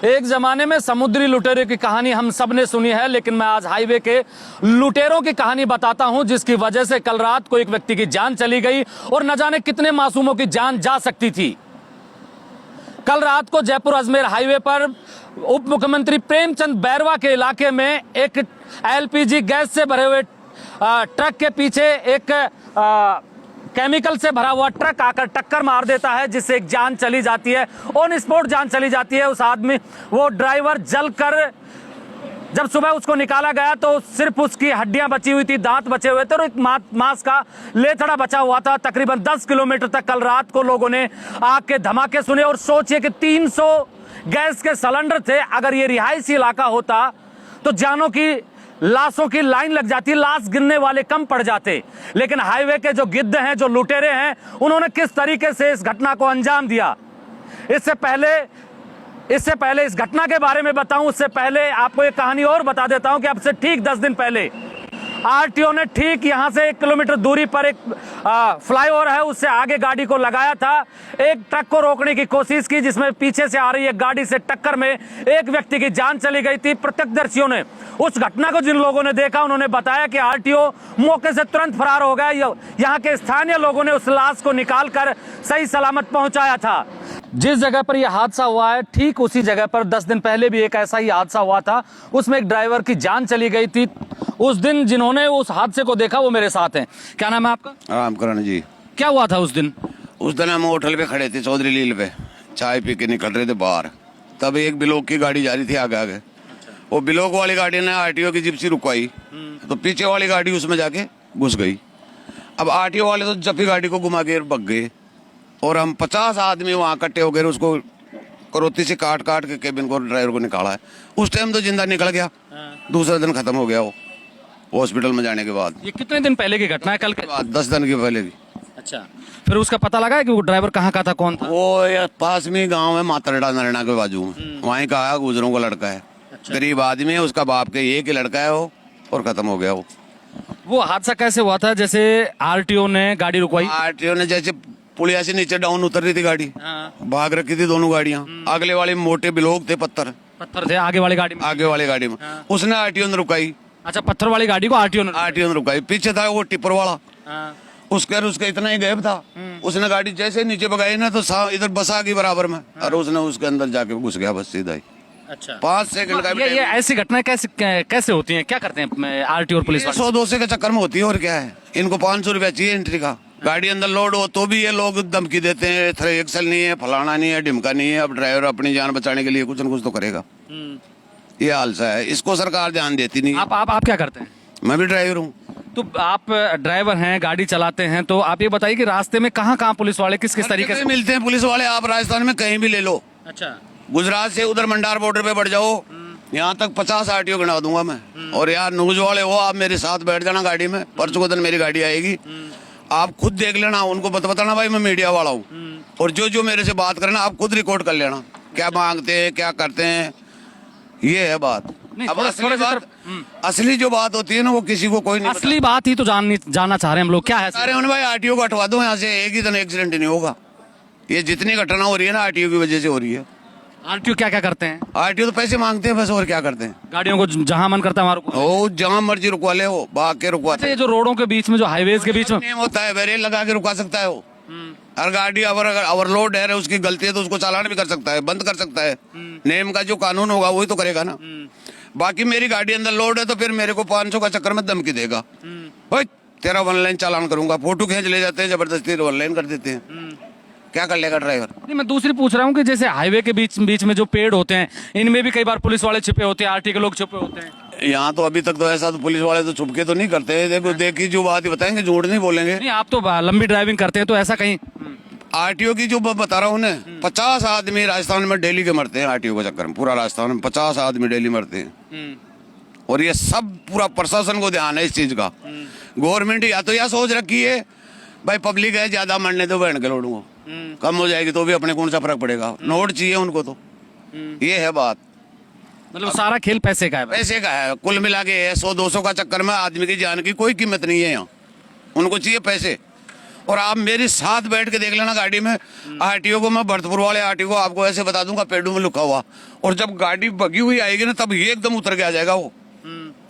एक जमाने में समुद्री लुटेरों की कहानी हम सब ने सुनी है, लेकिन मैं आज हाईवे के लुटेरों की कहानी बताता हूं, जिसकी वजह से कल रात को एक व्यक्ति की जान चली गई और न जाने कितने मासूमों की जान जा सकती थी। कल रात को जयपुर अजमेर हाईवे पर उप मुख्यमंत्री प्रेमचंद बैरवा के इलाके में एक एलपीजी गैस से भरे हुए ट्रक के पीछे एक केमिकल से भरा हुआ ट्रक आकर टक्कर मार देता है, जिससे एक जान चली जाती है, ऑन स्पॉट जान चली जाती है। उस आदमी, वो ड्राइवर जलकर, जब सुबह उसको निकाला गया तो सिर्फ उसकी हड्डियां बची हुई थी, दांत बचे हुए थे और एक मांस का लेथड़ा बचा हुआ था। तकरीबन 10 किलोमीटर तक कल रात को लोगों ने आग के धमाके सुने और सोचिए कि 300 गैस के सिलेंडर थे। अगर ये रिहायशी इलाका होता तो जानों की, लाशों की लाइन लग जाती, लाश गिरने वाले कम पड़ जाते। लेकिन हाईवे के जो गिद्ध हैं, जो लुटेरे हैं, उन्होंने किस तरीके से इस घटना को अंजाम दिया। इससे पहले इस घटना के बारे में बताऊं, उससे पहले आपको एक कहानी और बता देता हूं कि अब से ठीक 10 दिन पहले आरटीओ ने ठीक यहां से 1 किलोमीटर दूरी पर एक फ्लाईओवर है, उससे आगे गाड़ी को लगाया था। एक ट्रक को रोकने की कोशिश की, जिसमें पीछे से आ रही एक गाड़ी से टक्कर में एक व्यक्ति की जान चली गई थी। प्रत्यक्षदर्शियों ने उस घटना को, जिन लोगों ने देखा, उन्होंने बताया कि आरटीओ मौके से तुरंत फरार हो गया। यहाँ के स्थानीय लोगों ने उस लाश को निकालकर सही सलामत पहुंचाया था। जिस जगह पर यह हादसा हुआ है, ठीक उसी जगह पर 10 दिन पहले भी एक ऐसा ही हादसा हुआ था। उसमें एक ड्राइवर की जान चली गई थी। उस दिन जिन्होंने उस हादसे को देखा वो मेरे साथ हैं। क्या नाम है आपका? रामकरण जी। क्या हुआ था उस दिन? उस दिन हम होटल पे खड़े थे, चौधरी लील पे, चाय पी के निकल रहे थे बाहर। तब एक बिलोक की गाड़ी जा रही थी आगे आगे। वो बिलोक वाली गाड़ी ने आरटीओ की जिप्सी रुकवाई, तो पीछे वाली गाड़ी उसमें जाके घुस गई। अब आरटीओ वाले तो जब भी गाड़ी को घुमा के भग गए और हम 50 आदमी वहाँ इकट्ठे हो गए। उसको करोती से काट काट के केबिन को, ड्राइवर को निकाला है। उस टाइम तो जिंदा निकल गया, दूसरे दिन खत्म हो गया वो हॉस्पिटल में जाने के बाद। ये कितने दिन पहले की घटना है? कल के बाद 10 दिन के पहले की। अच्छा, फिर उसका पता लगा कि वो ड्राइवर कहाँ का था, कौन था? वो यार पास में गांव है, मातरडा नरना के बाजू में, वहीं का है, गुजरों का लड़का है। अच्छा। गरीब आदमी है, उसका बाप के एक ही लड़का है वो, और खत्म हो गया वो हादसा कैसे हुआ था? जैसे आरटीओ ने गाड़ी रुकवाई, आरटीओ ने जैसे पुलिया से नीचे डाउन उतर रही थी गाड़ी, भाग रखी थी दोनों गाड़ियां। अगले वाले मोटे बिलोक थे, पत्थर थे आगे वाली गाड़ी में, उसने आरटीओ ने रुकाई। अच्छा, पत्थर वाली गाड़ी को आरटीओ ने रुकाई। पीछे था वो टिप्पर वाला, उसका इतना ही गैप था। उसने गाड़ी जैसे नीचे भगाई ना, तो इधर बसा की बराबर में, और उसने उसके अंदर जाके घुस गया, बस सीधा ही। अच्छा, 5 सेकंड का ये ऐसी घटनाएं कैसे होती हैं? क्या करते हैं आरटीओ और पुलिस? 100-200 के चक्कर में होती है, और क्या है। इनको 500 रुपया चाहिए एंट्री का। गाड़ी अंदर लोड हो तो भी ये लोग धमकी देते हैं, थ्री एक्सल नहीं है, फलाना नहीं है, ढिमका नहीं है। अब ड्राइवर अपनी जान बचाने के लिए कुछ न कुछ तो करेगा। ये हालसा है, इसको सरकार ध्यान देती नहीं। आप क्या करते हैं? मैं भी ड्राइवर हूँ। तो आप ड्राइवर हैं, गाड़ी चलाते हैं, तो आप ये बताइए कि रास्ते में कहाँ पुलिस वाले किस तरीके से मिलते हैं? पुलिस वाले आप राजस्थान में कहीं भी ले लो। अच्छा, गुजरात से उधर मंडार बॉर्डर पे बढ़ जाओ, यहाँ तक 50 आरटीओ गिना दूंगा मैं। और यार न्यूज वाले हो, आप मेरे साथ बैठ जाना गाड़ी में, परसों को दिन मेरी गाड़ी आएगी, आप खुद देख लेना, उनको बताना भाई मैं मीडिया वाला हूँ, और जो मेरे से बात करना आप खुद रिकॉर्ड कर लेना, क्या मांगते हैं, क्या करते हैं। ये है बात। अब असली जो बात होती है ना, वो किसी को कोई नहीं, असली बात ही तो जानना चाह रहे हैं हम लोग। क्या है? अरे भाई आरटीओ को हटवा दो यहाँ से, एक ही दिन एक्सीडेंट नहीं होगा। ये जितनी घटना हो रही है ना, आरटीओ की वजह से हो रही है। आरटीओ क्या करते हैं? आरटीओ तो पैसे मांगते हैं बस, और क्या करते हैं। गाड़ियों को जहां मन करता है जहां मर्जी रुकवा ले, वो भाग के रुकवाते हैं। जो रोडों के बीच में, जो हाईवेज के बीच में नियम होता है, बैरियर लगा के रुका सकता है वो। हर गाड़ी अगर ओवरलोड है, उसकी गलती है तो उसको चालान भी कर सकता है, बंद कर सकता है। नियम का जो कानून होगा वही तो करेगा ना। बाकी मेरी गाड़ी अंदर लोड है तो फिर मेरे को 500 का चक्कर में धमकी देगा, भाई तेरा ऑनलाइन चालान करूंगा। फोटो खींच ले जाते हैं, जबरदस्ती ऑनलाइन कर देते हैं। क्या कर लेगा ड्राइवर? नहीं, मैं दूसरी पूछ रहा हूँ कि जैसे हाईवे के बीच में जो पेड़ होते हैं, इनमें भी कई बार पुलिस वाले छिपे होते हैं, आरटीओ के लोग छिपे होते हैं। यहाँ तो अभी तक तो ऐसा तो पुलिस वाले तो छुप के तो नहीं करते। देखो देखी जो बात ही बताएंगे, झूठ नहीं बोलेंगे। नहीं, आप तो लंबी ड्राइविंग करते हैं, तो ऐसा कहीं आरटीओ की जो बता रहा हूँ ना, 50 आदमी राजस्थान में डेली के मरते हैं आरटीओ के चक्कर में। पूरा राजस्थान में 50 आदमी डेली मरते हैं, और ये सब पूरा प्रशासन को ध्यान है इस चीज का। गवर्नमेंट या तो यह सोच रखी है भाई पब्लिक है, ज्यादा मरने दो, बहन के लोडूंगा, कम हो जाएगी तो भी अपने कौन सा फर्क पड़ेगा। नोट चाहिए उनको तो, ये है बात। मतलब सारा खेल पैसे का है? पैसे का है, कुल मिला के 100-200 का चक्कर में आदमी की जान की कोई कीमत नहीं है यहाँ। उनको चाहिए पैसे, और आप मेरे साथ बैठ के देख लेना गाड़ी में, आरटीओ को मैं भरतपुर वाले आरटीओ को आपको ऐसे बता दूंगा पेडू में लुका हुआ, और जब गाड़ी बगी हुई आएगी ना तब ये एकदम उतर के आ जाएगा वो।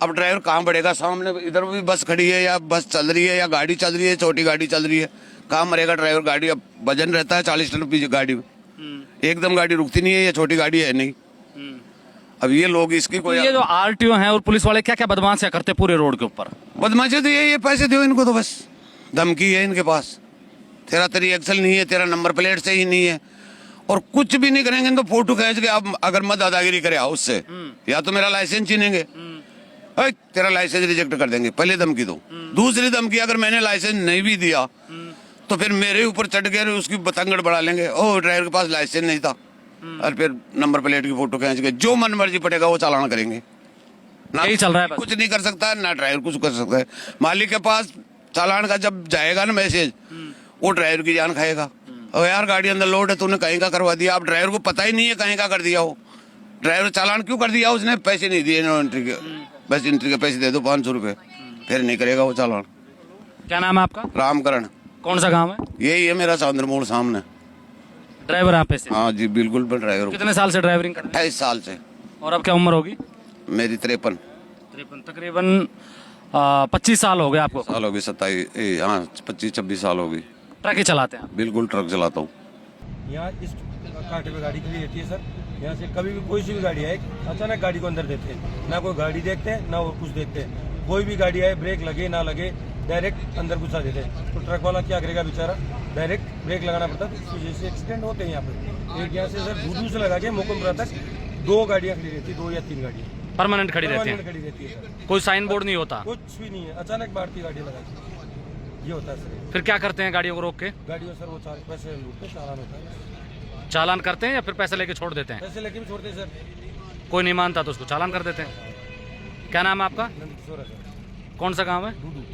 अब ड्राइवर कहाँ बढ़ेगा, सामने इधर भी बस खड़ी है या बस चल रही है या गाड़ी चल रही है, छोटी गाड़ी चल रही है, कहाँ मरेगा ड्राइवर। गाड़ी अब वजन रहता है 40 टन की गाड़ी में, एकदम गाड़ी रुकती नहीं है, ये छोटी गाड़ी है नहीं। अब ये लोग इसकी कोई, ये जो आरटीओ हैं और पुलिस वाले क्या क्या बदमाशियां करते पूरे रोड के ऊपर? बदमाशी तो ये पैसे दो इनको, तो बस धमकी है इनके पास, तेरी एक्सल नहीं है, तेरा नंबर प्लेट सही नहीं है, और कुछ भी नहीं करेंगे तो फोटो खींच के आप अगर मत दादागिरी करे उससे, या तो मेरा लाइसेंस छीनेंगे, तेरा लाइसेंस रिजेक्ट कर देंगे, पहले धमकी दो। दूसरी धमकी, अगर मैंने लाइसेंस नहीं भी दिया तो फिर मेरे ऊपर चढ़ के उसकी बतंगड़ बढ़ा लेंगे, ओ ड्राइवर के पास लाइसेंस नहीं था, और फिर नंबर प्लेट की फोटो खींच के जो मन मर्जी पड़ेगा वो चालान करेंगे। ना यही चल रहा है बस। कुछ नहीं कर सकता ना ड्राइवर कुछ कर सकता है। मालिक के पास चालान का जब जाएगा ना मैसेज, वो ड्राइवर की जान खाएगा, और यार गाड़ी अंदर लोड है, तूने कहीं का करवा दिया। अब ड्राइवर को पता ही नहीं है कहीं का कर दिया हो, ड्राइवर चालान क्यों कर दिया, उसने पैसे नहीं दिए एंट्री के, बस एंट्री के पैसे दे दो 500 रुपये, फिर नहीं करेगा वो चालान। क्या नाम है आपका? रामकरण। कौन सा गाँव है? यही है मेरा चांद्र मोड़ सामने। ड्राइवर आप ऐसे? हाँ जी बिल्कुल, मैं ड्राइवर। कितने साल से ड्राइवरिंग कर रहे 28 साल से। हैं? और अब क्या उम्र होगी? मेरी 53 तकरीबन 25 साल हो गए आपको? साल होगी, 27, हाँ 25-26 साल होगी। ट्रक ही चलाते हैं? बिल्कुल ट्रक चलाता हूँ। यहाँ इस कांटे पे गाड़ी खड़ी रहती है सर, यहाँ से कभी भी कोई सी भी गाड़ी आए अचानक गाड़ी को अंदर देते हैं, ना कोई गाड़ी देखते हैं ना वो कुछ देखते हैं, कोई भी गाड़ी आए ब्रेक लगे ना लगे डायरेक्ट अंदर घुसा देते हैं। तो ट्रक वाला क्या करेगा बेचारा, डायरेक्ट ब्रेक लगाना पड़ता है, इस वजह से एक्सीडेंट होते हैं यहाँ पे। एक यहाँ से सर दूर से लगा के मोकमपुरा तक 2 गाड़ियाँ खड़ी रहती है, 2 या 3 गाड़ियाँ परमानेंट खड़ी रहती परमानेंट है? खड़ी रहती है सर, कोई साइन बोर्ड नहीं होता? कुछ भी नहीं है, अचानक बढ़ती गाड़ी लगा के ये होता है सर। फिर क्या करते हैं गाड़ियों को रोक के? गाड़ियों सर वो पैसे लूटते, चालान होता है, चालान करते हैं या फिर पैसे लेके छोड़ देते हैं? पैसे लेके भी छोड़ते हैं सर। कोई नहीं मानता तो उसको चालान कर देते हैं। क्या नाम है आपका? नंदकिशोर है सर। कौन सा गाँव है? डूडू।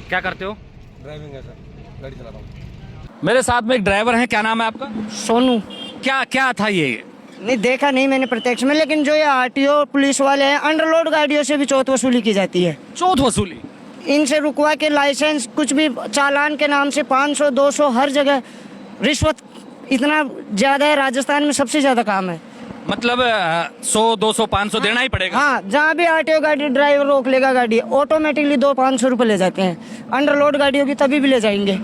क्या करते हो? ड्राइविंग है सर, गाड़ी चलाता हूँ। मेरे साथ में एक ड्राइवर है, क्या नाम है आपका? सोनू। क्या क्या था ये? नहीं देखा नहीं मैंने प्रत्यक्ष में, लेकिन जो ये आरटीओ पुलिस वाले हैं, अंडरलोड गाड़ियों से भी चौथ वसूली की जाती है। चौथ वसूली? इनसे रुकवा के लाइसेंस कुछ भी चालान के नाम से 500 200 हर जगह रिश्वत इतना ज्यादा है। राजस्थान में सबसे ज्यादा काम है। मतलब 100 200 500 देना ही पड़ेगा? हाँ, जहाँ भी आरटीओ गाड़ी ड्राइवर रोक लेगा गाड़ी, ऑटोमेटिकली 200-500 रुपये ले जाते हैं। अंडरलोड गाड़ियों की तभी भी ले जाएंगे।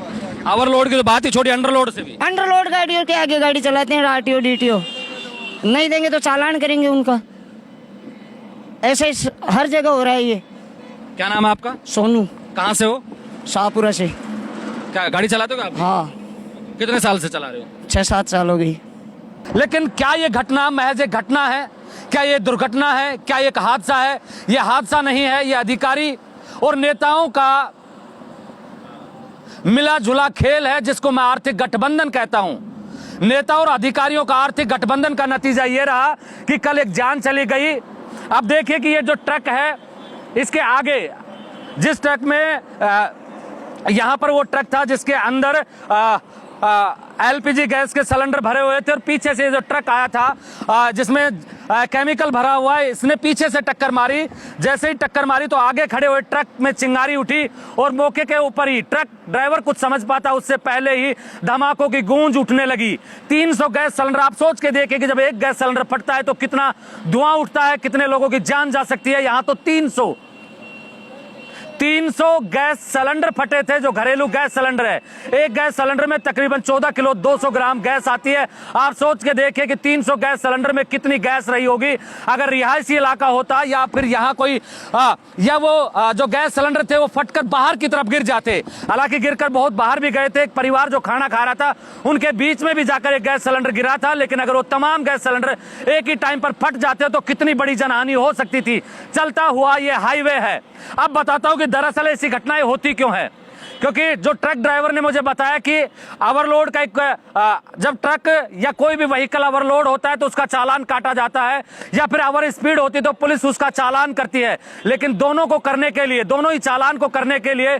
ओवरलोड की तो बात ही छोड़ी, अंडरलोड से भी? अंडरलोड गाड़ियों के आगे गाड़ी चलाते हैं आरटीओ डीटीओ, नहीं देंगे तो चालान करेंगे उनका। ऐसे हर जगह हो रहा है ये। क्या नाम है आपका? सोनू। कहाँ से हो? शाहपुरा से। क्या गाड़ी चलाते हो आप? हाँ, कितने साल से चला रहे हो? 6-7 साल हो गई। लेकिन क्या ये घटना महज एक घटना है? क्या ये दुर्घटना है? क्या ये एक हादसा है? ये हादसा नहीं है, ये अधिकारी और नेताओं का मिला जुला खेल है, जिसको मैं आर्थिक गठबंधन कहता हूं। नेता और अधिकारियों का आर्थिक गठबंधन का नतीजा ये रहा कि कल एक जान चली गई। अब देखिए कि ये जो ट्रक है, इसके आगे जिस ट्रक में यहां पर वो ट्रक था जिसके अंदर एलपीजी गैस के सिलेंडर भरे हुए थे, और पीछे से जो ट्रक आया था जिसमें केमिकल भरा हुआ है, इसने पीछे से टक्कर मारी। जैसे ही टक्कर मारी तो आगे खड़े हुए ट्रक में चिंगारी उठी, और मौके के ऊपर ही ट्रक ड्राइवर कुछ समझ पाता उससे पहले ही धमाकों की गूंज उठने लगी। 300 गैस सिलेंडर, आप सोच के देखिए कि जब एक गैस सिलेंडर फटता है तो कितना धुआं उठता है, कितने लोगों की जान जा सकती है। यहां तो 300 गैस सिलेंडर फटे थे, जो घरेलू गैस सिलेंडर है। एक गैस सिलेंडर में तकरीबन 14 किलो 200 ग्राम गैस आती है। आप सोच के देखिए कि 300 गैस सिलेंडर में कितनी गैस रही होगी। अगर रिहायशी इलाका होता या फिर यहाँ कोई या वो जो गैस सिलेंडर थे वो फटकर बाहर की तरफ गिर जाते। हालांकि गिरकर बहुत बाहर भी गए थे। एक परिवार जो खाना खा रहा था उनके बीच में भी जाकर एक गैस सिलेंडर गिरा था, लेकिन अगर वो तमाम गैस सिलेंडर एक ही टाइम पर फट जाते तो कितनी बड़ी जनहानि हो सकती थी। चलता हुआ ये हाईवे है। अब बताता हूं कि दरअसल ऐसी घटनाएं होती क्यों है, क्योंकि जो ट्रक ड्राइवर ने मुझे बताया कि ओवरलोड का एक जब ट्रक या कोई भी व्हीकल ओवरलोड होता है तो उसका चालान काटा जाता है, या फिर ओवर स्पीड होती है तो पुलिस उसका चालान करती है। लेकिन दोनों को करने के लिए, दोनों ही चालान को करने के लिए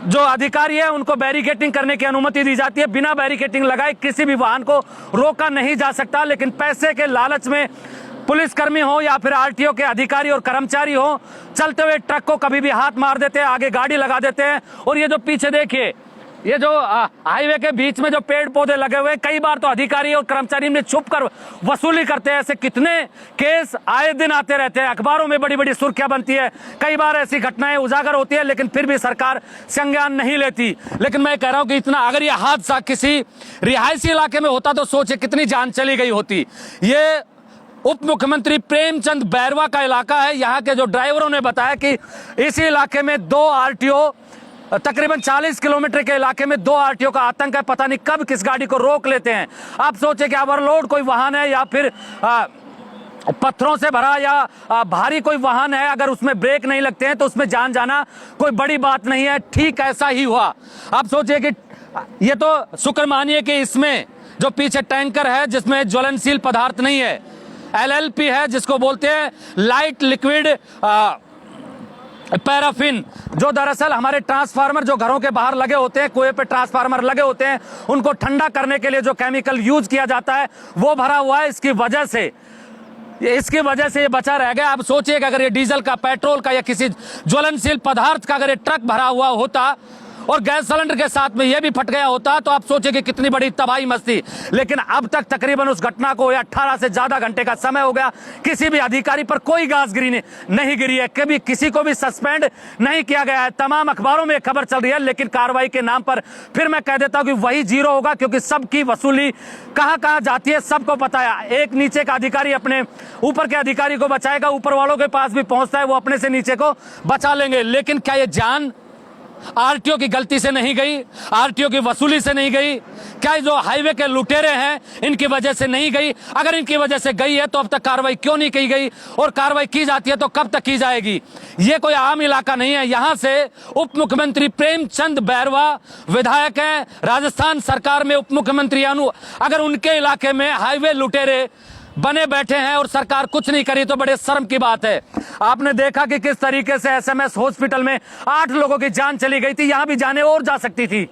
जो अधिकारी है उनको बैरिकेटिंग करने की अनुमति दी जाती है। बिना बैरिकेटिंग लगाए किसी भी वाहन को रोका नहीं जा सकता। लेकिन पैसे के लालच में पुलिसकर्मी हो या फिर आरटीओ के अधिकारी और कर्मचारी हो, चलते हुए ट्रक को कभी भी हाथ मार देते हैं, आगे गाड़ी लगा देते हैं। और ये जो पीछे देखिए ये जो हाईवे के बीच में जो पेड़ पौधे लगे हुए, कई बार तो अधिकारी और कर्मचारी में छुप कर वसूली करते हैं। ऐसे कितने केस आए दिन आते रहते हैं, अखबारों में बड़ी बड़ी सुर्खियां बनती है, कई बार ऐसी घटनाएं उजागर होती है, लेकिन फिर भी सरकार संज्ञान नहीं लेती। लेकिन मैं कह रहा हूं कि इतना अगर ये हादसा किसी रिहायशी इलाके में होता तो सोचे कितनी जान चली गई होती। ये उप मुख्यमंत्री प्रेमचंद बैरवा का इलाका है। यहाँ के जो ड्राइवरों ने बताया कि इसी इलाके में 2 आरटीओ, तकरीबन 40 किलोमीटर के इलाके में 2 आरटीओ का आतंक है। पता नहीं कब किस गाड़ी को रोक लेते हैं। आप सोचे कि ओवरलोड कोई वाहन है या फिर पत्थरों से भरा या भारी कोई वाहन है, अगर उसमें ब्रेक नहीं लगते हैं तो उसमें जान जाना कोई बड़ी बात नहीं है। ठीक ऐसा ही हुआ। आप सोचिए कि ये तो शुक्र मानिए कि इसमें जो पीछे टैंकर है जिसमें ज्वलनशील पदार्थ नहीं है, LLP है जिसको बोलते हैं लाइट लिक्विड पैराफिन, जो दरअसल हमारे ट्रांसफार्मर जो घरों के बाहर लगे होते हैं, कुएं पे ट्रांसफार्मर लगे होते हैं, उनको ठंडा करने के लिए जो केमिकल यूज किया जाता है वो भरा हुआ है। इसकी वजह से ये बचा रह गया। अब सोचिए कि अगर ये डीजल का, पेट्रोल का या किसी ज्वलनशील पदार्थ का अगर ये ट्रक भरा हुआ होता और गैस सिलेंडर के साथ में ये भी फट गया होता तो आप सोचिए कि कितनी बड़ी तबाही मचती। लेकिन अब तक तकरीबन उस घटना को 18 से ज्यादा घंटे का समय हो गया, किसी भी अधिकारी पर कोई गाजगिरी नहीं गिरी है, कभी किसी को भी सस्पेंड नहीं किया गया है। तमाम अखबारों में खबर चल रही है, लेकिन कार्रवाई के नाम पर फिर मैं कह देता हूं कि वही जीरो होगा, क्योंकि सबकी वसूली कहां जाती है सबको पता है। एक नीचे का अधिकारी अपने ऊपर के अधिकारी को बचाएगा, ऊपर वालों के पास भी पहुंचता है, वो अपने से नीचे को बचा लेंगे। लेकिन क्या ये जान आरटीओ की गलती से नहीं गई, आरटीओ की वसूली से नहीं गई? क्या जो हाईवे के लुटेरे हैं इनकी वजह से नहीं गई? अगर इनकी वजह से गई है तो अब तक कार्रवाई क्यों नहीं की गई, और कार्रवाई की जाती है तो कब तक की जाएगी? ये कोई आम इलाका नहीं है। यहां से उप मुख्यमंत्री प्रेमचंद बैरवा विधायक हैं, राजस्थान सरकार में उप मुख्यमंत्री, अगर उनके इलाके में हाईवे लुटेरे बने बैठे हैं और सरकार कुछ नहीं करी तो बड़े शर्म की बात है। आपने देखा कि किस तरीके से SMS हॉस्पिटल में 8 लोगों की जान चली गई थी। यहां भी जाने और जा सकती थी,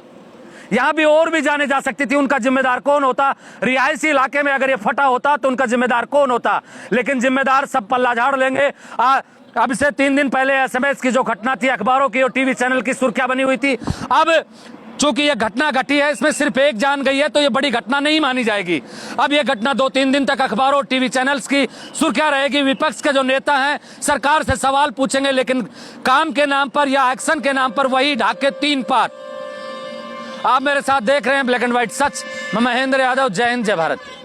यहां भी और भी जाने जा सकती थी। उनका जिम्मेदार कौन होता? रिहायशी इलाके में अगर ये फटा होता तो उनका जिम्मेदार कौन होता? लेकिन जिम्मेदार सब पल्ला झाड़ लेंगे। अब से 3 दिन पहले SMS की जो घटना थी, अखबारों की और टीवी चैनल की सुर्खियां बनी हुई थी। अब चूंकि यह घटना घटी है, इसमें सिर्फ एक जान गई है, तो यह बड़ी घटना नहीं मानी जाएगी। अब यह घटना 2-3 दिन तक अखबारों और टीवी चैनल्स की सुर्खियां रहेगी। विपक्ष के जो नेता हैं सरकार से सवाल पूछेंगे, लेकिन काम के नाम पर या एक्शन के नाम पर वही ढाके 3 पात। आप मेरे साथ देख रहे हैं ब्लैक एंड व्हाइट सच। मैं महेंद्र यादव। जय हिंद, जय भारत।